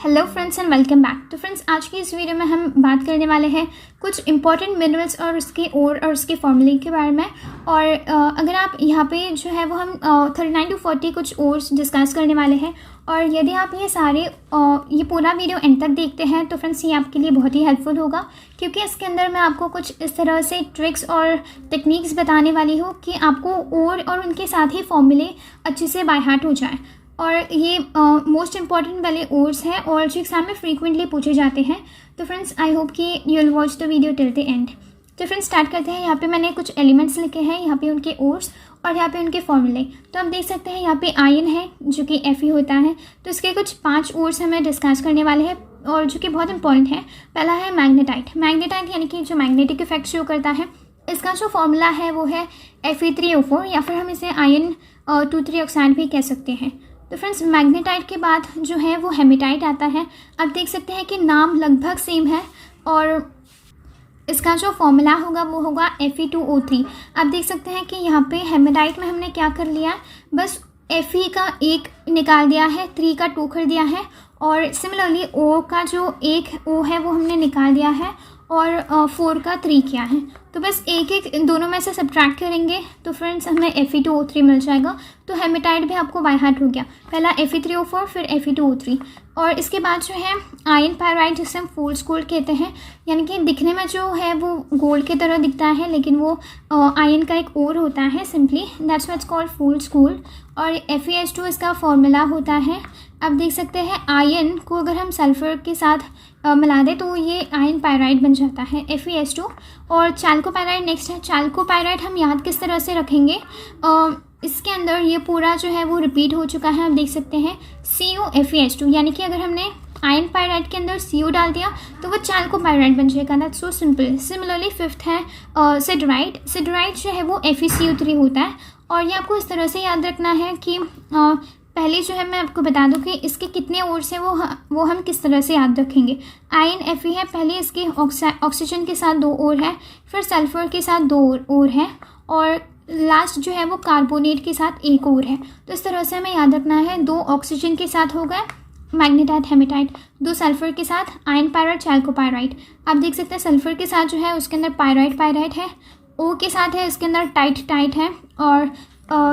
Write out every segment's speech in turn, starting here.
Hello friends and welcome back. तो friends, आज की इस वीडियो में हम बात करने वाले हैं कुछ इंपॉर्टेंट मिनरल्स और उसके और उसके फॉर्मूले के बारे में। और अगर आप यहाँ पे जो है वो हम 39 to 40 कुछ ओर्स डिस्कस करने वाले हैं। और यदि आप ये पूरा वीडियो एंड तक देखते हैं तो फ्रेंड्स ये आपके लिए बहुत ही हेल्पफुल होगा, क्योंकि इसके अंदर मैं आपको कुछ इस तरह से ट्रिक्स और टेक्निक्स बताने वाली हूँ कि आपको और उनके साथ ही फॉर्मूले अच्छे से बाय हार्ट हो जाए। और ये मोस्ट इम्पॉर्टेंट वाले ओर्स हैं और जो एग्जाम में फ्रीक्वेंटली पूछे जाते हैं। तो फ्रेंड्स, आई होप कि you will watch the video till the end. तो फ्रेंड्स, स्टार्ट करते हैं। यहाँ पे मैंने कुछ एलिमेंट्स लिखे हैं, यहाँ पे उनके ओर्स और यहाँ पे उनके फॉर्मूले। तो आप देख सकते हैं यहाँ पे आयन है जो कि Fe होता है। तो इसके कुछ 5 ओर्स हमें डिस्कस करने वाले हैं और जो कि बहुत इंपॉर्टेंट है। पहला है मैग्नेटाइट। मैग्नेटाइट यानी कि जो मैग्नेटिक इफेक्ट शो करता है, इसका जो फॉर्मूला है वो है Fe3O4 या फिर हम इसे आयन 2,3 ऑक्साइड भी कह सकते हैं। तो फ्रेंड्स, मैग्नेटाइट के बाद जो है वो हेमेटाइट आता है। आप देख सकते हैं कि नाम लगभग सेम है और इसका जो फॉर्मूला होगा वो होगा Fe2O3। आप देख सकते हैं कि यहाँ पे हेमेटाइट में हमने क्या कर लिया, बस Fe का 1 निकाल दिया है, 3 का 2 कर दिया है और सिमिलरली O का जो 1 O है वो हमने निकाल दिया है और 4 का 3 किया है। तो बस एक दोनों में से सब्ट्रैक्ट करेंगे तो फ्रेंड्स हमें Fe2O3 मिल जाएगा। तो हेमेटाइट भी आपको बाय हार्ट हो गया, पहला Fe3O4 फिर Fe2O3। और इसके बाद जो है आयन पायराइड, जिसे हम फूल्स गोल्ड कहते हैं, यानी कि दिखने में जो है वो गोल्ड की तरह दिखता है लेकिन वो आयन का एक और होता है, simply that's what's called fools gold. और FeS2 इसका फॉर्मूला होता है। आप देख सकते हैं आयन को अगर हम सल्फर के साथ मिला दें तो ये आयन पायराइड बन जाता है FeS2। और चाल्कोपायराइड नेक्स्ट है। चाल्कोपायराइड हम याद किस तरह से रखेंगे, इसके अंदर ये पूरा जो है वो रिपीट हो चुका है। आप देख सकते हैं CuFeS2, यानी कि अगर हमने आयन पायराइड के अंदर CO डाल दिया तो वो चाल्कोपायराइड बन जाएगा। That's so simple. Similarly fifth है सिडराइट। सिडराइट जो है वो FeCO3 होता है। और ये आपको इस तरह से याद रखना है कि पहले जो है मैं आपको बता दूं कि इसके कितने ओर्स हैं वो हम किस तरह से याद रखेंगे। आयन Fe है, पहले इसके ऑक्सीजन के साथ 2 ओर है, फिर सल्फर के साथ 2 ओर है और लास्ट जो है वो कार्बोनेट के साथ 1 ओर है। तो इस तरह से हमें याद रखना है। 2 ऑक्सीजन के साथ हो गए मैग्नेटाइट हेमेटाइट, 2 सल्फर के साथ आयन पायराइड चाल्कोपायराइड। आप देख सकते हैं सल्फर के साथ जो है उसके अंदर पायराइड है, O के साथ है इसके अंदर टाइट है। और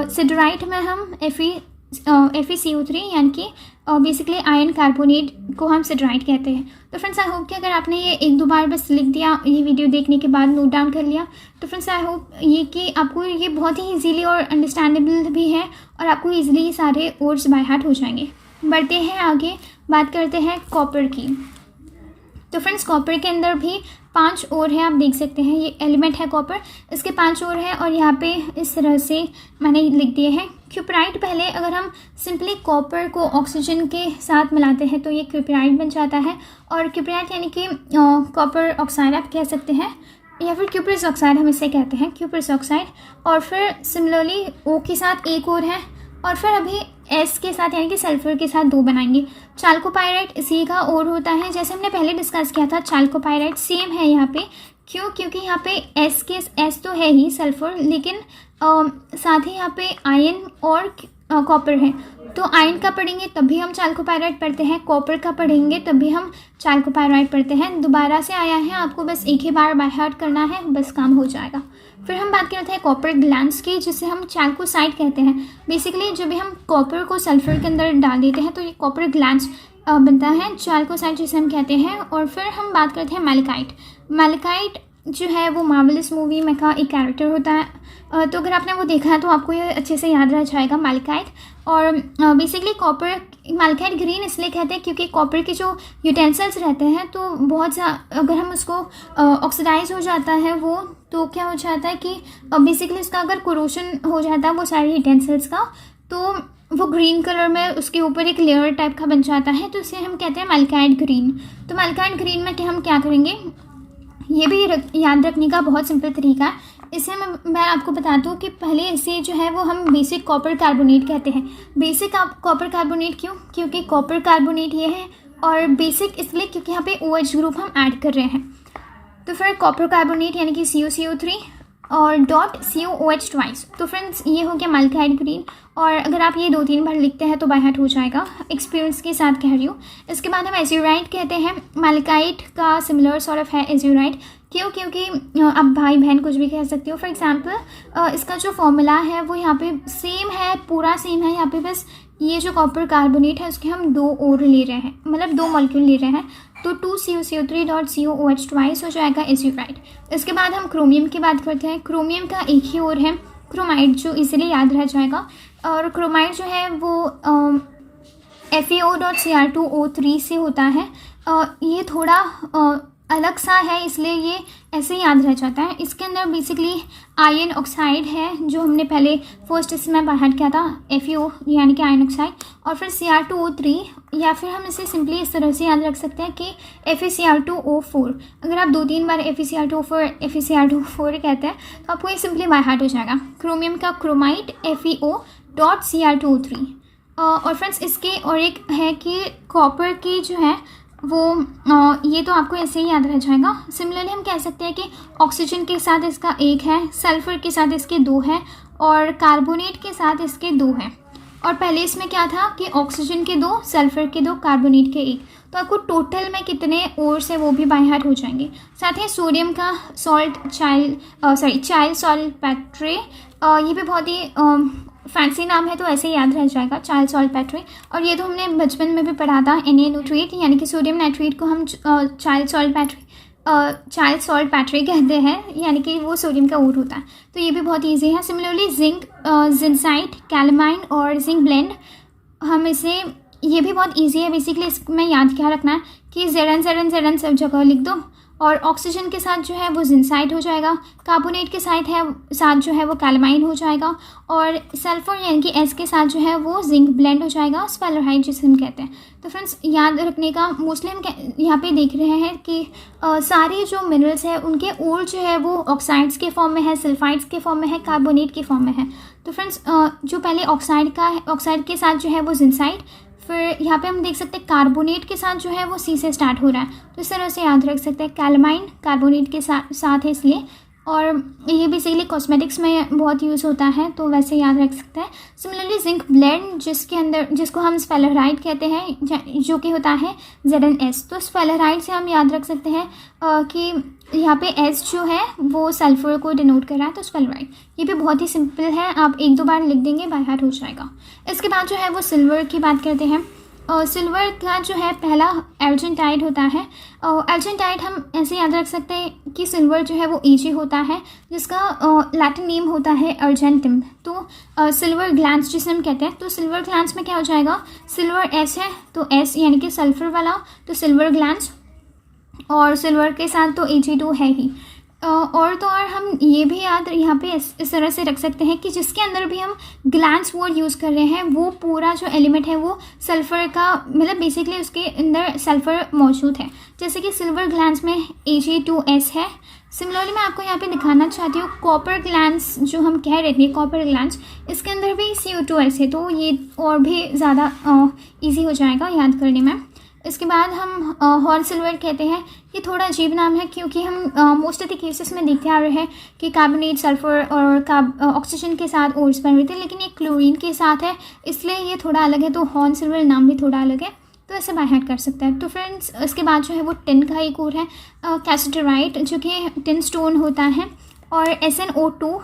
सिडराइट में हम FeCO3 यानी कि बेसिकली आयन कार्बोनेट को हम सिडराइट कहते हैं। तो फ्रेंड्स, आई होप कि अगर आपने ये 1-2 बार बस लिख दिया, ये वीडियो देखने के बाद नोट डाउन कर लिया, तो फ्रेंड्स आई होप ये कि आपको ये बहुत ही इजीली और अंडरस्टैंडेबल भी है और आपको इजीली ये सारे ओर्स बाय हार्ट हो जाएंगे। बढ़ते हैं आगे, बात करते हैं कॉपर की। तो फ्रेंड्स, कॉपर के अंदर भी 5 ओर है। आप देख सकते हैं ये एलिमेंट है कॉपर, इसके 5 ओर है और यहाँ पे इस तरह से मैंने लिख दिए हैं। क्यूपराइट, पहले अगर हम सिंपली कॉपर को ऑक्सीजन के साथ मिलाते हैं तो ये क्यूपराइट बन जाता है। और क्यूपराइट यानी कि कॉपर ऑक्साइड आप कह सकते हैं, या फिर क्यूपरस ऑक्साइड हम इसे कहते हैं, क्यूपरस ऑक्साइड। और फिर सिमिलरली O के साथ 1 और है और फिर अभी S के साथ यानी कि सल्फर के साथ 2 बनाएंगे। चाल्कोपायराइड इसी का और होता है, जैसे हमने पहले डिस्कस किया था। चाल्कोपायराइड सेम है यहाँ पे, क्यों? क्योंकि यहाँ पे S तो है ही सल्फर, लेकिन साथ ही यहाँ पे आयन और कॉपर है। तो आयन का पढ़ेंगे तब भी हम चाल्कोपायराइड पढ़ते हैं, कॉपर का पढ़ेंगे तब भी हम चाल्कोपायराइड पढ़ते हैं। दोबारा से आया है, आपको बस एक ही बार बाय हार्ट करना है, बस काम हो जाएगा। फिर हम बात करते हैं कॉपर ग्लैंड्स की, जिसे हम चाल्कोसाइड कहते हैं। बेसिकली जब भी हम कॉपर को सल्फर के अंदर डाल देते हैं तो ये कॉपर ग्लैंड्स बनता है, चाल्कोसाइड जिसे हम कहते हैं। और फिर हम बात करते हैं मैलिकाइट। मैलिकाइट जो है वो मार्वलस मूवी में का एक कैरेक्टर होता है, तो अगर आपने वो देखा है तो आपको ये अच्छे से याद रह जाएगा मैलिकाइट। और बेसिकली कॉपर मैलिकाइट ग्रीन इसलिए कहते हैं क्योंकि कॉपर के जो यूटेंसिल्स रहते हैं तो बहुत अगर हम उसको ऑक्सीडाइज हो जाता है वो, तो क्या हो जाता है कि बेसिकली उसका अगर कोरोशन हो जाता है वो सारे यूटेंसिल्स का, तो वो ग्रीन कलर में उसके ऊपर एक लेयर टाइप का बन जाता है, तो इसे हम कहते हैं मैलिकाइट ग्रीन। तो मैलिकाइट ग्रीन में हम क्या करेंगे, ये भी याद रखने का बहुत सिंपल तरीका है। इसे मैं आपको बता दूं कि पहले इसे जो है वो हम बेसिक कॉपर कार्बोनेट कहते हैं। बेसिक कॉपर कार्बोनेट क्यों? क्योंकि कॉपर कार्बोनेट ये है, और बेसिक इसलिए क्योंकि यहाँ पे OH ग्रुप हम ऐड कर रहे हैं। तो फिर कॉपर कार्बोनेट यानी कि CuCO3 और .COOH ट्वाइस। तो फ्रेंड्स ये हो गया माल्काइड ग्रीन, और अगर आप ये 2-3 बार लिखते हैं तो बाय हार्ट हो जाएगा, एक्सपीरियंस के साथ कह रही हूँ। इसके बाद हम एज्यूराइड कहते हैं। माल्काइड का सिमिलर सॉर्ट ऑफ है एज्यूराइड, क्योंकि आप भाई बहन कुछ भी कह सकते हो। फॉर एग्जांपल इसका जो फॉर्मूला है वो यहाँ पे सेम है, पूरा सेम है। यहाँ पे बस ये जो कॉपर कार्बोनेट है उसके हम 2 और ले रहे हैं, मतलब 2 मॉलिक्यूल ले रहे हैं, तो 2CuCO3.COOH ट्वाइस हो जाएगा एज्यूराइड। इसके बाद हम क्रोमियम की बात करते हैं। क्रोमियम का एक ही और है क्रोमाइड, जो इजीली याद रह जाएगा। और क्रोमाइड जो है वो FeO.Cr2O3 से होता है। ये थोड़ा अलग सा है, इसलिए ये ऐसे ही याद रह जाता है। इसके अंदर बेसिकली आयन ऑक्साइड है, जो हमने पहले फर्स्ट इसमें बाहर किया था, FeO यानी कि आयन ऑक्साइड, और फिर Cr2O3, या फिर हम इसे सिंपली इस तरह से याद रख सकते हैं कि FeCr2O4। अगर आप 2-3 बार FeCr2O4 कहते हैं तो आपको ये सिंपली बाय हार्ट हो जाएगा। क्रोमियम का क्रोमाइड FeO.Cr2O3। और फ्रेंड्स इसके और एक है कि कॉपर की जो है वो ये तो आपको ऐसे ही याद रह जाएगा। सिमिलरली हम कह सकते हैं कि ऑक्सीजन के साथ इसका 1 है, सल्फर के साथ इसके 2 है, और कार्बोनेट के साथ इसके 2 है। और पहले इसमें क्या था कि ऑक्सीजन के 2, सल्फर के 2, कार्बोनेट के 1, तो आपको टोटल में कितने और से वो भी बाय हार्ट हो जाएंगे। साथ ही सोडियम का चाइल्ड सॉल्पेट्रे, ये भी बहुत ही फैंसी नाम है, तो ऐसे ही याद रह जाएगा, चाइल्ड सॉल्पेट्रे। और ये तो हमने बचपन में भी पढ़ा था, Na यानी कि सोडियम नाइट्रेट को हम चाइल्ड सॉल्ट बैटरी कहते हैं, यानी कि वो सोडियम का और होता है। तो ये भी बहुत इजी है। सिमिलरली जिंक, जिंसाइट, कैलमाइन और जिंक ब्लेंड, हम इसे, ये भी बहुत इजी है। बेसिकली इसमें याद क्या रखना है कि Zn सब जगह लिख दो, और ऑक्सीजन के साथ जो है वो जिंसाइट हो जाएगा, कार्बोनेट के साथ जो है वो कैलमाइन हो जाएगा, और सल्फर यानी कि S के साथ जो है वो जिंक ब्लेंड हो जाएगा, स्फेलराइड जिसे हम कहते हैं। तो फ्रेंड्स याद रखने का, मोस्टली हम यहाँ पे देख रहे हैं कि सारे जो मिनरल्स हैं उनके और जो है वो ऑक्साइड्स के फॉर्म में है, सल्फाइड्स के फॉर्म में है, कार्बोनेट के फॉर्म में है। तो फ्रेंड्स जो पहले ऑक्साइड के साथ जो है वो जिंसाइट, फिर यहाँ पे हम देख सकते हैं कार्बोनेट के साथ जो है वो C से स्टार्ट हो रहा है, तो इस तरह से याद रख सकते हैं। कैलमाइन कार्बोनेट के साथ है इसलिए, और ये बेसिकली कॉस्मेटिक्स में बहुत यूज़ होता है, तो वैसे याद रख सकते हैं। सिमिलरली जिंक ब्लेंड, जिसको हम स्फेलराइड कहते हैं, जो कि होता है Zns, तो स्फेलराइड से हम याद रख सकते हैं कि यहाँ पे S जो है वो सल्फर को डिनोट कर रहा है, तो स्फेलराइड। ये भी बहुत ही सिंपल है, आप 1-2 बार लिख देंगे बाय हार्ट हो जाएगा। इसके बाद जो है वो सिल्वर की बात करते हैं। सिल्वर का जो है पहला अर्जेंटाइड होता है। अर्जेंटाइड हम ऐसे याद रख सकते हैं कि सिल्वर जो है वो Ag होता है, जिसका लैटिन नेम होता है अर्जेंटिम। तो सिल्वर ग्लैंस जिसे हम कहते हैं, तो सिल्वर ग्लैंस में क्या हो जाएगा, सिल्वर S है तो S यानी कि सल्फर वाला, तो सिल्वर ग्लैंस, और सिल्वर के साथ तो Ag2 है ही। और तो और हम ये भी याद यहाँ पे इस तरह से रख सकते हैं कि जिसके अंदर भी हम ग्लैंस वर्ड यूज़ कर रहे हैं वो पूरा जो एलिमेंट है वो सल्फ़र का, मतलब बेसिकली उसके अंदर सल्फ़र मौजूद है। जैसे कि सिल्वर ग्लैंस में Ag2S है। सिमिलरली मैं आपको यहाँ पे दिखाना चाहती हूँ कॉपर ग्लैंस जो हम कह रहे थे, कॉपर ग्लैंस, इसके अंदर भी CO2S है, तो ये और भी ज़्यादा ईजी हो जाएगा याद करने में। इसके बाद हम हॉर्न सिल्वर कहते हैं। ये थोड़ा अजीब नाम है क्योंकि हम मोस्ट ऑफ द केसेस में देखते आ रहे हैं कि कार्बोनेट, सल्फर और ऑक्सीजन के साथ ओर्स बन रहे थे, लेकिन ये क्लोरीन के साथ है, इसलिए ये थोड़ा अलग है, तो हॉर्न सिल्वर नाम भी थोड़ा अलग है, तो ऐसे बाय हार्ट कर सकते हैं। तो फ्रेंड्स इसके बाद जो है वो टिन का एक और है कैसिटराइट, जो कि टिन स्टोन होता है, और SnO2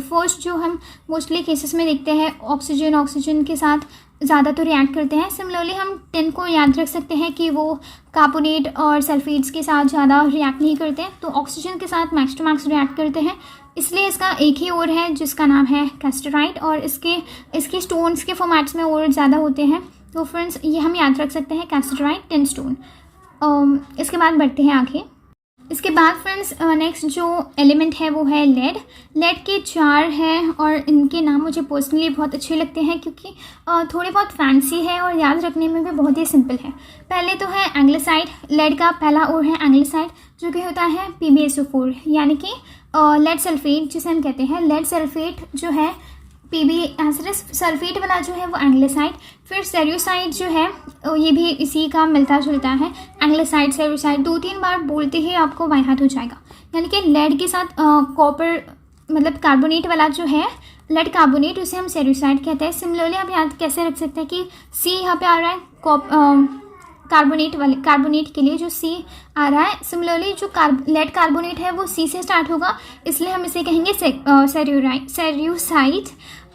फर्स्ट जो हम मोस्टली केसेस में देखते हैं ऑक्सीजन के साथ ज़्यादा तो रिएक्ट करते हैं। सिमिलरली हम टिन को याद रख सकते हैं कि वो कार्बोनेट और सल्फेट्स के साथ ज़्यादा रिएक्ट नहीं करते, तो ऑक्सीजन के साथ मैक्स टू मैक्स रिएक्ट करते हैं, इसलिए इसका एक ही और है जिसका नाम है कैस्टराइट, और इसके स्टोन्स के फॉर्मेट्स में और ज़्यादा होते हैं। तो फ्रेंड्स ये हम याद रख सकते हैं कैस्टराइट, टिन स्टोन। इसके बाद बढ़ते हैं आगे। इसके बाद फ्रेंड्स नेक्स्ट जो एलिमेंट है वो है लेड। लेड के 4 हैं और इनके नाम मुझे पर्सनली बहुत अच्छे लगते हैं क्योंकि थोड़े बहुत फैंसी है और याद रखने में भी बहुत ही सिंपल है। पहले तो है एंग्लिसाइड। लेड का पहला और है एंग्लिसाइड, जो कि होता है PbSO4, यानी कि लेड सल्फेट जिसे हम कहते हैं। लेड सल्फेट जो है सल्फेट वाला जो है वो एंग्लिसाइड। फिर सेरियोसाइड जो है ये भी इसी का मिलता जुलता है, एंग्लिसाइड सेरियोसाइड। 2-3 बार बोलते ही आपको बाय हार्ट हो जाएगा, यानी कि लेड के साथ कॉपर मतलब कार्बोनेट वाला जो है लेड कार्बोनेट, उसे हम सेल्यूसाइड कहते हैं। सिमिलरली आप याद कैसे रख सकते हैं कि सी यहाँ पे आ रहा है कार्बोनेट के लिए जो सी आ रहा है, सिमिलरली जो लेड कार्बोनेट है वो सी से स्टार्ट होगा, इसलिए हम इसे कहेंगे सेल्यूसाइड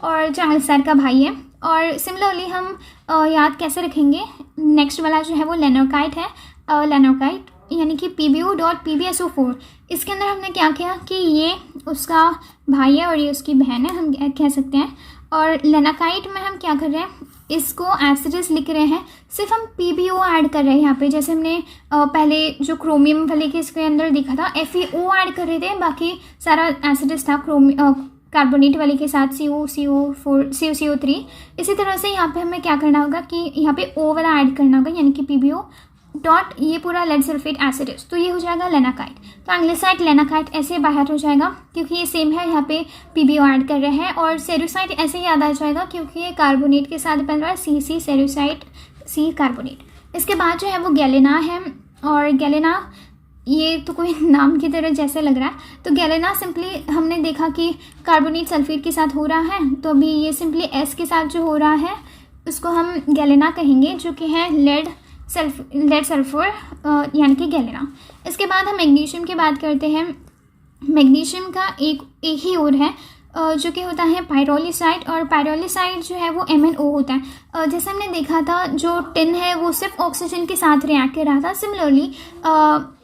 और जो अल्सार का भाई है। और सिमिलरली हम याद कैसे रखेंगे, नेक्स्ट वाला जो है वो लेनोकाइट है, लेनोकाइट यानी कि PbO4। इसके अंदर हमने क्या किया कि ये उसका भाई है और ये उसकी बहन है, हम कह सकते हैं। और लेनाकाइट में हम क्या कर रहे हैं, इसको एसिडस लिख रहे हैं, सिर्फ हम PbO ऐड कर रहे हैं यहाँ पे। जैसे हमने पहले जो क्रोमियम वाले के इसके अंदर देखा था FeO ऐड कर रहे थे, बाकी सारा एसिडस था कार्बोनेट वाले के साथ CO3। इसी तरह से यहाँ पे हमें क्या करना होगा कि यहाँ पे O वाला ऐड करना होगा, यानी कि PbO डॉट ये पूरा लेड सल्फेट एसिडस, तो ये हो जाएगा लेनाकाइट। तो एंग्लिसाइड लेनाकाइट ऐसे बाहर हो जाएगा क्योंकि ये सेम है, यहाँ पे PbO ऐड कर रहे हैं। और सेल्यूसाइड ऐसे याद आ जाएगा क्योंकि ये कार्बोनेट के साथ बन रहा है, CC सेल्यूसाइड C कार्बोनेट। इसके बाद जो है वो गैलेना है, और गैलेना ये तो कोई नाम की तरह जैसे लग रहा है। तो गैलेना सिंपली हमने देखा कि कार्बोनेट सल्फेट के साथ हो रहा है, तो अभी ये सिंपली S के साथ जो हो रहा है उसको हम गैलेना कहेंगे, जो कि है लेड सल्फर यानी कि गैलेना। इसके बाद हम मैग्नीशियम की बात करते हैं। मैग्नीशियम का एक ही ओर है जो कि होता है पायरोलिसाइड, और पायरोलिसाइड जो है वो MnO होता है। जैसे हमने देखा था जो टिन है वो सिर्फ ऑक्सीजन के साथ रिएक्ट कर रहा था, सिमिलरली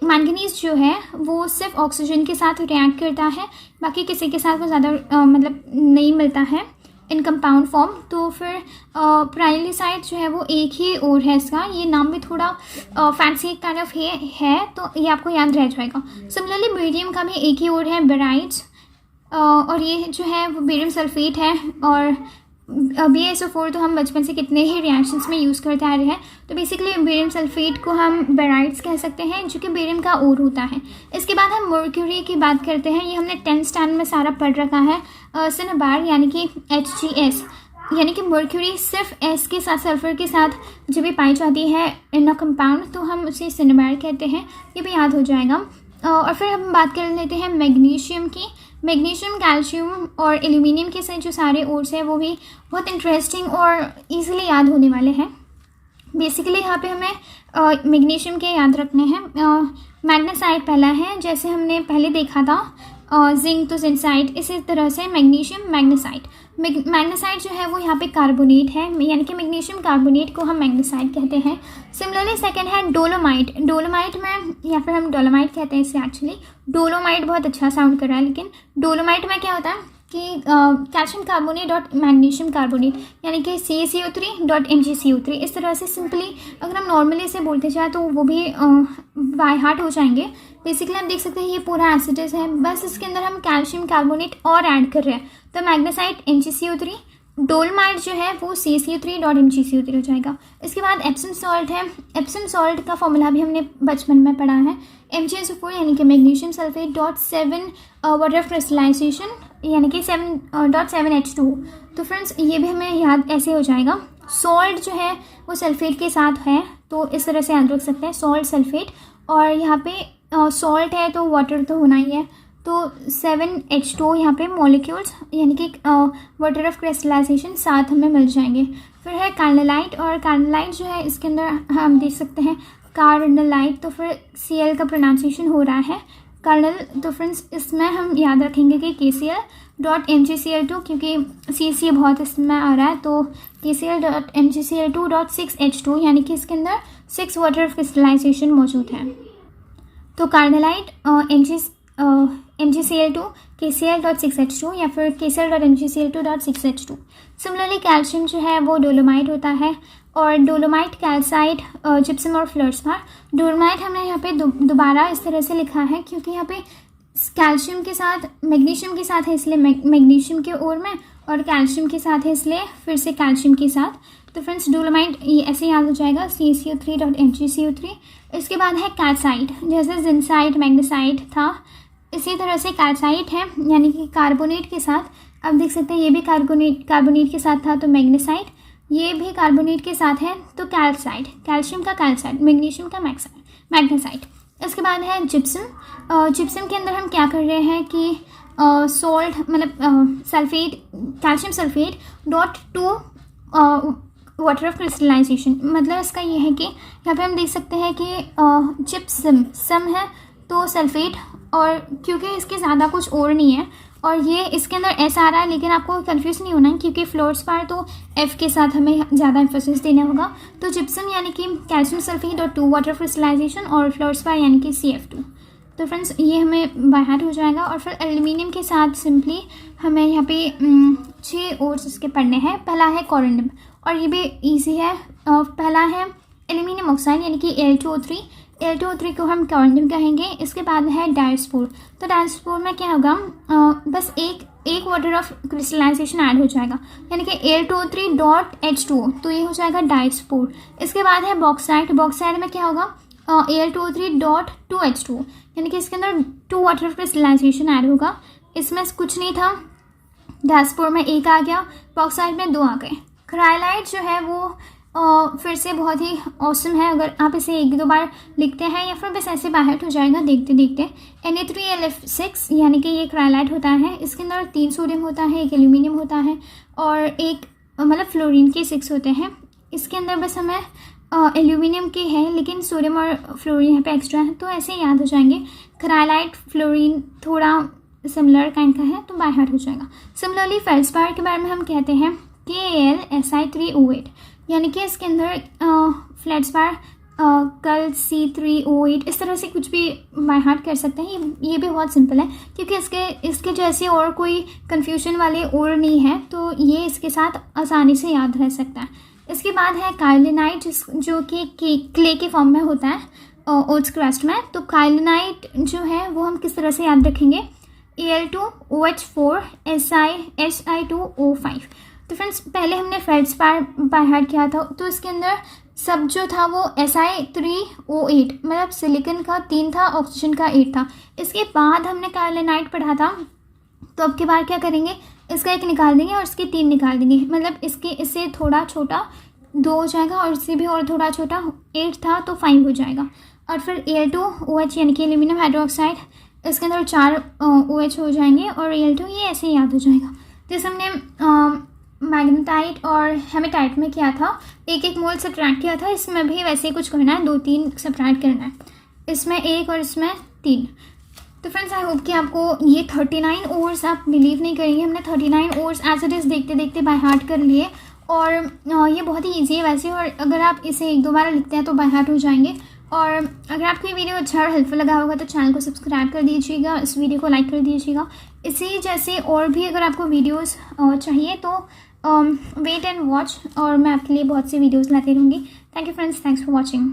मैंगनीज जो है वो सिर्फ ऑक्सीजन के साथ रिएक्ट करता है, बाकी किसी के साथ वो ज़्यादा मतलब नहीं मिलता है इन कंपाउंड फॉर्म। तो फिर पायरोलिसाइड जो है वो एक ही ओर है इसका, ये नाम भी थोड़ा फैंसी काइंड ऑफ है, तो ये आपको याद रह जाएगा। सिमिलरली बेरियम का भी एक ही ओर है, बेराइड्स, और ये जो है वो बेरियम सल्फेट है। और BaSO4 तो हम बचपन से कितने ही रिएक्शंस में यूज़ करते आ रहे हैं, तो बेसिकली बेरियम सल्फेट को हम बेराइड्स कह सकते हैं, जो कि बेरियम का ओर होता है। इसके बाद हम मर्क्यूरी की बात करते हैं। ये हमने 10th स्टैंडर्ड में सारा पढ़ रखा है, सिनेबार यानी कि HgS, यानी कि मर्क्यूरी सिर्फ S के साथ सल्फर के साथ जब भी पाई जाती है इन अ कंपाउंड, तो हम उसे सिनेबार कहते हैं, ये भी याद हो जाएगा। और फिर हम बात कर लेते हैं मैग्नीशियम की। मैग्नीशियम, कैल्शियम और एल्यूमिनियम के से जो सारे ओर्स हैं वो भी बहुत इंटरेस्टिंग और इजीली याद होने वाले हैं। बेसिकली यहाँ पे हमें मैग्नीशियम के याद रखने हैं। मैग्नेसाइट पहला है, जैसे हमने पहले देखा था जिंक तो जिंसाइट, इसी तरह से मैग्नीशियम मैग्नेसाइट। मैग्नेसाइट जो है वो यहाँ पे कार्बोनेट है, यानी कि मैग्नीशियम कार्बोनेट को हम मैग्नेसाइट कहते हैं। सिमिलरली सेकंड है डोलोमाइट। डोलोमाइट में या फिर हम डोलोमाइट कहते हैं इसे, एक्चुअली डोलोमाइट बहुत अच्छा साउंड कर रहा है, लेकिन डोलोमाइट में क्या होता है कि calcium carbonate dot magnesium carbonate, यानी कि CaCO3 डॉट MgCO3। इस तरह से सिंपली अगर हम नॉर्मली इसे बोलते जाए तो वो भी बाय हार्ट हो जाएंगे। बेसिकली आप देख सकते हैं ये पूरा एसिडस है, बस इसके अंदर हम कैल्शियम कार्बोनेट और ऐड कर रहे हैं, तो मैग्नेसाइट MgCO3, डोलमाइट जो है वो CaCO3 डॉट MgCO3 हो जाएगा। इसके बाद एप्सम सॉल्ट है। एप्सम सॉल्ट का फॉर्मूला भी हमने बचपन में पढ़ा है, MgSO4 यानी कि magnesium sulphate dot 7 water crystallisation, यानी कि 7.7H2। तो फ्रेंड्स ये भी हमें याद ऐसे हो जाएगा। सॉल्ट जो है वो सल्फेट के साथ है, तो इस तरह से याद रख सकते हैं, सॉल्ट सल्फेट। और यहाँ पे सॉल्ट है तो वाटर तो होना ही है, तो 7H2 यहाँ पे मॉलिक्यूल्स यानी कि वाटर ऑफ क्रिस्टलाइजेशन साथ हमें मिल जाएंगे। फिर है कार्नलाइट, और कार्नलाइट जो है इसके अंदर हम देख सकते हैं कार्नलाइट, तो फिर Cl का प्रोनाउंसिएशन हो रहा है कर्नल। तो फ्रेंड्स इसमें हम याद रखेंगे कि KCl डॉट MgCl2, क्योंकि CC बहुत इसमें आ रहा है, तो KCl dot MgCl2 dot 6H2, यानी कि इसके अंदर 6 वाटर ऑफ क्रिस्टलाइजेशन मौजूद है। तो कार्नलाइट MgCl2 KCl डॉट 6H2 या फिर KCl dot MgCl2 dot 6H2। Similarly calcium जो है वो डोलोमाइट होता है, और डोलोमाइट, कैल्साइट, जिप्सम और फ्लोरस्पार। डोलोमाइट हमने यहाँ पे दोबारा इस तरह से लिखा है क्योंकि यहाँ पे कैल्शियम के साथ मैग्नीशियम के साथ है, इसलिए मैग्नीशियम के ओर में, और कैल्शियम के साथ है इसलिए फिर से कैल्शियम के साथ। तो फ्रेंड्स डोलोमाइट ये ऐसे याद हो जाएगा, CaCO3 डॉट MgCO3। इसके बाद है कैल्साइट, जैसे जिंसाइट मैग्नेसाइट था, इसी तरह से कैल्साइट है, यानी कि कार्बोनेट के साथ। अब देख सकते हैं ये भी कार्बोनेट के साथ था, तो मैग्नेसाइट, ये भी कार्बोनेट के साथ है, तो कैल्साइट, कैल्शियम का कैल्साइट, मैग्नीशियम का मैग्नेसाइट। इसके बाद है जिप्सम। जिप्सम के अंदर हम क्या कर रहे हैं कि सोल्ट मतलब sulphate calcium sulphate dot two water of crystallisation. मतलब इसका ये है कि यहाँ पे हम देख सकते हैं कि जिप्सम सम है तो सल्फेट, और क्योंकि इसके ज़्यादा कुछ और नहीं है और ये इसके अंदर एस आ रहा है, लेकिन आपको कंफ्यूज नहीं होना है क्योंकि फ्लोरस्पार तो एफ के साथ हमें ज़्यादा एम्फोसिस देना होगा। तो जिप्सम यानी कि कैल्शियम सल्फेट और 2 वाटर क्रिस्टलाइजेशन, और फ्लोरस्पार यानी कि CF2। तो फ्रेंड्स ये हमें बाय हार्ट हो जाएगा। और फिर एल्यूमिनियम के साथ सिंपली हमें यहाँ पे 6 ओर्स इसके पढ़ने हैं। पहला है कोरिंडियम, और ये भी ईजी है। पहला है एल्यूमिनियम ऑक्साइड यानी कि Al2O3, Al2O3 को हम कोरिंडियम कहेंगे। इसके बाद है डायस्पोर। तो डायस्पोर में क्या होगा, बस एक वाटर ऑफ क्रिस्टलाइजेशन ऐड हो जाएगा यानी कि Al2O3 डॉट H2O, तो ये हो जाएगा डायस्पोर। इसके बाद है बॉक्साइट। बॉक्साइट में क्या होगा, Al2O3 डॉट 2H2O यानी कि इसके अंदर 2 वाटर ऑफ क्रिस्टलाइजेशन ऐड होगा। इसमें कुछ नहीं था, डायस्पोर में 1 आ गया, बॉक्साइट में 2 आ गए। क्राइलाइट जो है वो फिर से बहुत ही औसम है। अगर आप इसे 1-2 बार लिखते हैं या फिर बस ऐसे बाहर हो जाएगा देखते देखते। Na3LF6 यानी कि ये क्राइलाइट होता है। इसके अंदर 3 सोडियम होता है, 1 एल्यूमिनियम होता है और एक मतलब फ्लोरीन के 6 होते हैं। इसके अंदर बस हमें एल्यूमिनियम के हैं लेकिन सोडियम और फ्लोरीन यहाँ पे एक्स्ट्रा है, तो ऐसे याद हो जाएंगे। क्राइलाइट फ्लोरीन थोड़ा सिमिलर काइंड का है तो बाय हार्ट हो जाएगा। सिमिलरली फेल्सपार के बारे में हम कहते हैं KalSi3O8 यानी कि इसके अंदर फेल्सपार कल C3O8 इस तरह से कुछ भी बाय हार्ट कर सकते हैं। ये भी बहुत सिंपल है क्योंकि इसके जैसे और कोई कन्फ्यूजन वाले और नहीं है, तो ये इसके साथ आसानी से याद रह सकता है। इसके बाद है काइलिनाइट जो कि क्ले के फॉर्म में होता है ओट्स क्रस्ट में। तो काइलिनाइट जो है वो हम किस तरह से याद रखेंगे, Al2OH4 Si2O5। तो फ्रेंड्स पहले हमने फेल्सपार बाय हार्ट किया था, तो इसके अंदर सब जो था वो Si3O8 मतलब सिलिकॉन का 3 था, ऑक्सीजन का 8 था। इसके बाद हमने काइलिनाइट पढ़ा था, तो अब के बार क्या करेंगे, इसका 1 निकाल देंगे और इसके 3 निकाल देंगे। मतलब इससे थोड़ा छोटा 2 हो जाएगा और इससे भी और थोड़ा छोटा 8 था तो 5 हो जाएगा। और फिर Al2OH यानी कि एल्यूमिनियम हाइड्रोक्साइड, इसके अंदर 4 OH हो जाएंगे और Al2 ये ऐसे ही याद हो जाएगा। जैसे हमने मैग्नेटाइट और हेमेटाइट में किया था, 1-1 मोल सब्ट्रैक्ट किया था, इसमें भी वैसे ही कुछ करना है, 2-3 सब्ट्रैक्ट करना है। इसमें 1 और इसमें 3। तो फ्रेंड्स आई होप कि आपको ये 39 ओर्स, आप बिलीव नहीं करेंगे, हमने 39 ओर्स एज इट इज़ देखते देखते बाय हार्ट कर लिए। और ये बहुत ही ईजी है वैसे, और अगर आप इसे 1-2 बार लिखते हैं तो बाय हार्ट हो जाएंगे। और अगर आपको ये वीडियो अच्छा और हेल्पफुल लगा होगा तो चैनल को सब्सक्राइब कर दीजिएगा, इस वीडियो को लाइक कर दीजिएगा। इसी जैसे और भी अगर आपको वीडियोस चाहिए तो वेट एंड वॉच, और मैं आपके लिए बहुत सी वीडियोस लाती रहूँगी। Thank you friends, thanks for watching.